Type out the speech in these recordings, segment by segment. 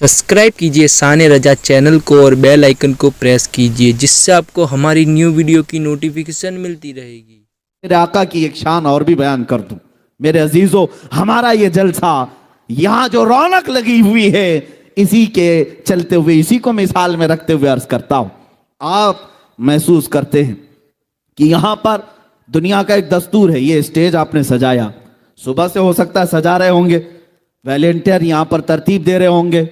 Subscribe कीजिए शान रजा channel को और बेल आइकन को प्रेस कीजिए जिससे आपको हमारी न्यू वीडियो की नोटिफिकेशन मिलती रहेगी। मेरे आका की एक शान और भी बयान कर दूं। मेरे अजीजों, हमारा ये जलसा, यहाँ जो रौनक लगी हुई है, इसी के चलते हुए, इसी को मिसाल में रखते हुए अर्ज करता हूं। आप महसूस करते हैं कि यहाँ पर दुनिया का एक दस्तूर है। ये स्टेज आपने सजाया, सुबह से हो सकता है सजा रहे होंगे, वॉलेंटियर यहाँ पर तरतीब दे रहे होंगे,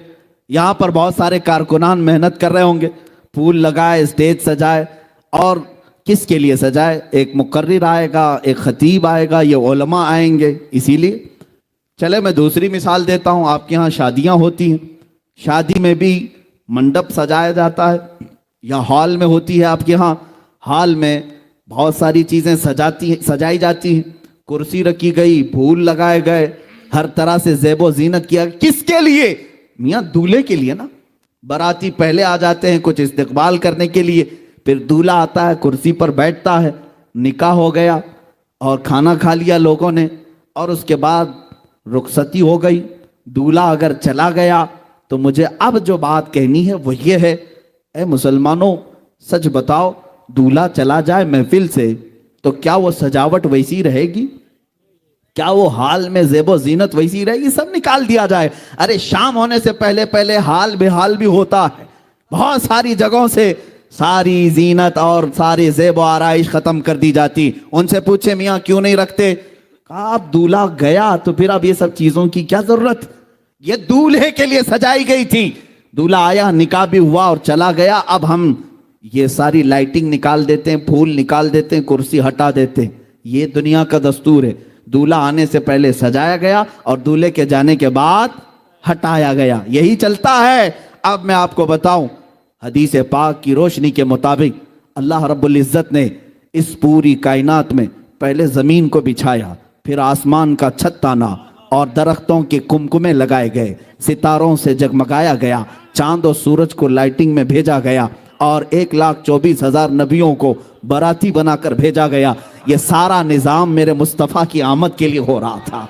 यहाँ पर बहुत सारे कारकुनान मेहनत कर रहे होंगे, फूल लगाए, स्टेज सजाए। और किसके लिए सजाए? एक मुकर्रिर आएगा, एक खतीब आएगा, ये उलमा आएंगे। इसीलिए चले मैं दूसरी मिसाल देता हूँ। आपके यहाँ शादियाँ होती हैं, शादी में भी मंडप सजाया जाता है या हॉल में होती है। आपके यहाँ हॉल में बहुत सारी चीज़ें सजाई जाती हैं, कुर्सी रखी गई, फूल लगाए गए, हर तरह से ज़ेबो ज़ीनत किया। किसके लिए? मियाँ दूल्हे के लिए ना। बाराती पहले आ जाते हैं कुछ इस्तकबाल करने के लिए, फिर दूल्हा आता है, कुर्सी पर बैठता है, निकाह हो गया और खाना खा लिया लोगों ने, और उसके बाद रुखसती हो गई। दूल्हा अगर चला गया तो मुझे अब जो बात कहनी है वो ये है, ए मुसलमानों, सच बताओ, दूल्हा चला जाए महफिल से तो क्या वो सजावट वैसी रहेगी? क्या वो हाल में ज़ेबो ज़ीनत वैसी रहेगी? सब निकाल दिया जाए। अरे शाम होने से पहले पहले हाल बेहाल भी होता है। बहुत सारी जगहों से सारी ज़ीनत और सारी ज़ेबो आराइश ख़त्म कर दी जाती। उनसे पूछे मियाँ क्यों नहीं रखते? कहा अब दूल्हा गया तो फिर अब ये सब चीज़ों की क्या ज़रूरत? ये दूल्हे के लिए सजाई गई थी। दूल्हा आया, निकाह भी हुआ और चला गया। अब हम ये सारी लाइटिंग निकाल देते हैं, फूल निकाल देते हैं, कुर्सी हटा देते हैं। ये दुनिया का दस्तूर है। दूल्हा आने से पहले सजाया गया और दूल्हे के जाने के बाद हटाया गया। यही चलता है। अब मैं आपको बताऊं, हदीस पाक की रोशनी के मुताबिक अल्लाह रब्बुल इज़्ज़त ने इस पूरी कायनात में पहले ज़मीन को बिछाया, फिर आसमान का छत ताना और दरख्तों के कुमकुमे लगाए गए, सितारों से जगमगाया गया, चांद और सूरज को लाइटिंग में भेजा गया और 1,24,000 नबियों को बाराती बनाकर भेजा गया। ये सारा निज़ाम मेरे मुस्तफ़ा की आमद के लिए हो रहा था।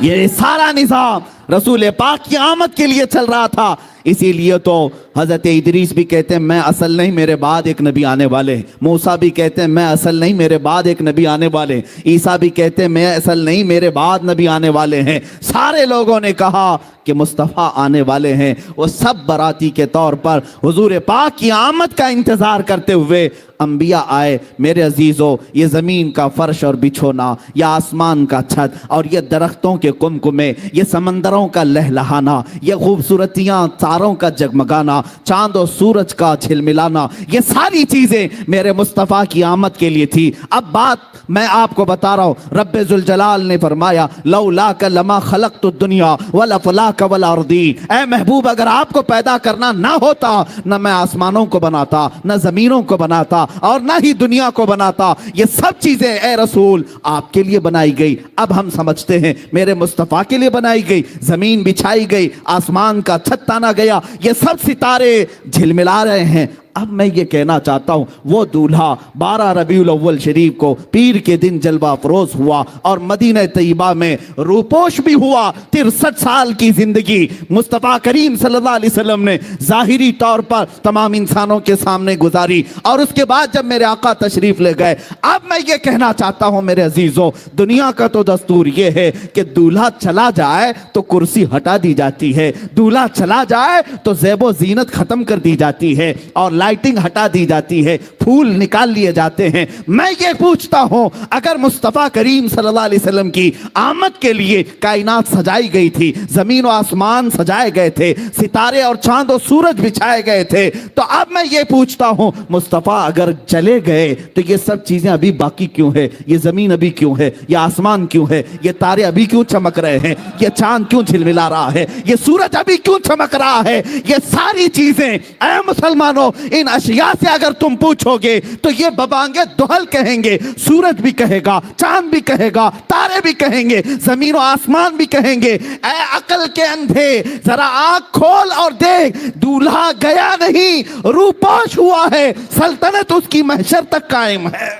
ये सारा निज़ाम रसूल पाक की आमद के लिए चल रहा था। इसीलिए तो हज़रत इदरीस भी कहते हैं मैं असल नहीं, मेरे बाद एक नबी आने वाले हैं। मूसा भी कहते हैं मैं असल नहीं, मेरे बाद एक नबी आने वाले हैं। ईसा भी कहते हैं मैं असल नहीं, मेरे बाद नबी आने वाले हैं। सारे लोगों ने कहा कि मुस्तफ़ा आने वाले हैं। वो सब बाराती के तौर पर हुजूर पाक की आमद का इंतज़ार करते हुए अंबिया आए। मेरे अजीज़ों, ये ज़मीन का फर्श और बिछोना, या आसमान का छत, और ये दरख्तों के कुमकुमे, ये समंदरों का लहलहाना, ये खूबसूरतियाँ, तारों का जगमगाना, चांद और सूरज का झिलमिलाना, ये सारी चीज़ें मेरे मुस्तफ़ा की आमद के लिए थी। अब बात मैं आपको बता रहा हूँ। रब्बे जुल जलाल ने फरमाया लौलाका लमा खलक़तु दुनिया वला फलाका वल अर्दी। ऐ महबूब, अगर आपको पैदा करना ना होता, न मैं आसमानों को बनाता, न ज़मीनों को बनाता, और ना ही दुनिया को बनाता। ये सब चीजें ए रसूल आपके लिए बनाई गई। अब हम समझते हैं मेरे मुस्तफ़ा के लिए बनाई गई। जमीन बिछाई गई, आसमान का छत ताना गया, ये सब सितारे झिलमिला रहे हैं। अब मैं ये कहना चाहता हूँ, वो दूल्हा 12 रबीउल अव्वल शरीफ को पीर के दिन जलवा अफरोज हुआ और मदीना तैयबा में रूपोश भी हुआ। 63 साल की जिंदगी मुस्तफ़ा करीम सल्लल्लाहु अलैहि वसल्लम ने ज़ाहिरी तौर पर तमाम इंसानों के सामने गुजारी, और उसके बाद जब मेरे आका तशरीफ ले गए, अब मैं ये कहना चाहता हूँ मेरे अजीज़ों, दुनिया का तो दस्तूर ये है कि दूल्हा चला जाए तो कुर्सी हटा दी जाती है, दूल्हा चला जाए तो ज़ेबो ज़ीनत ख़त्म कर दी जाती है, और लाइटिंग हटा दी जाती है, फूल निकाल लिए जाते हैं। मैं ये पूछता हूं, अगर मुस्तफ़ा करीम सल्लल्लाहु अलैहि वसल्लम की आमद के लिए कायनात सजाई गई थी, जमीन और आसमान सजाए गए थे, सितारे और चांद और सूरज बिछाए गए थे, तो अब मैं ये पूछता हूं, मुस्तफ़ा अगर चले गए तो ये सब चीजें अभी बाकी क्यों है? ये जमीन अभी क्यों है? ये आसमान क्यों है? ये तारे अभी क्यों चमक रहे हैं? ये चांद क्यों झिलमिला रहा है? ये सूरज अभी क्यों चमक रहा है? ये सारी चीजें ऐ मुसलमानों, इन अशिया से अगर तुम पूछोगे तो ये बबांगे दुहल कहेंगे, सूरज भी कहेगा, चांद भी कहेगा, तारे भी कहेंगे, जमीन और आसमान भी कहेंगे। ऐ अकल के अंधे, जरा आंख खोल और देख, दूल्हा गया नहीं, रूपोश हुआ है, सल्तनत उसकी महशर तक कायम है।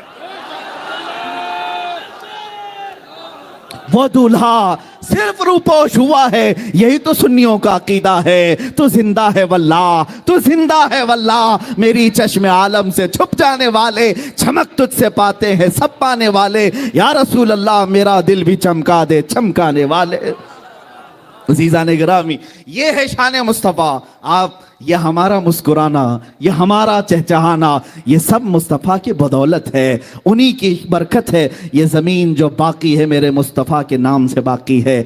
वो दूल्हा सिर्फ रूपोश हुआ है, यही तो सुन्नियों का अकीदा है। तू जिंदा है वल्लाह, तू जिंदा है वल्लाह, मेरी चश्मे आलम से छुप जाने वाले, चमक तुझसे पाते हैं सब पाने वाले। या रसूल अल्लाह मेरा दिल भी चमका दे चमकाने वाले। अज़ीज़ान गिरामी, ये है शान मुस्तफ़ा। आप, ये हमारा मुस्कुराना, ये हमारा चहचहाना, ये सब मुस्तफ़ा की बदौलत है, उन्हीं की बरकत है। ये ज़मीन जो बाकी है मेरे मुस्तफ़ा के नाम से बाकी है।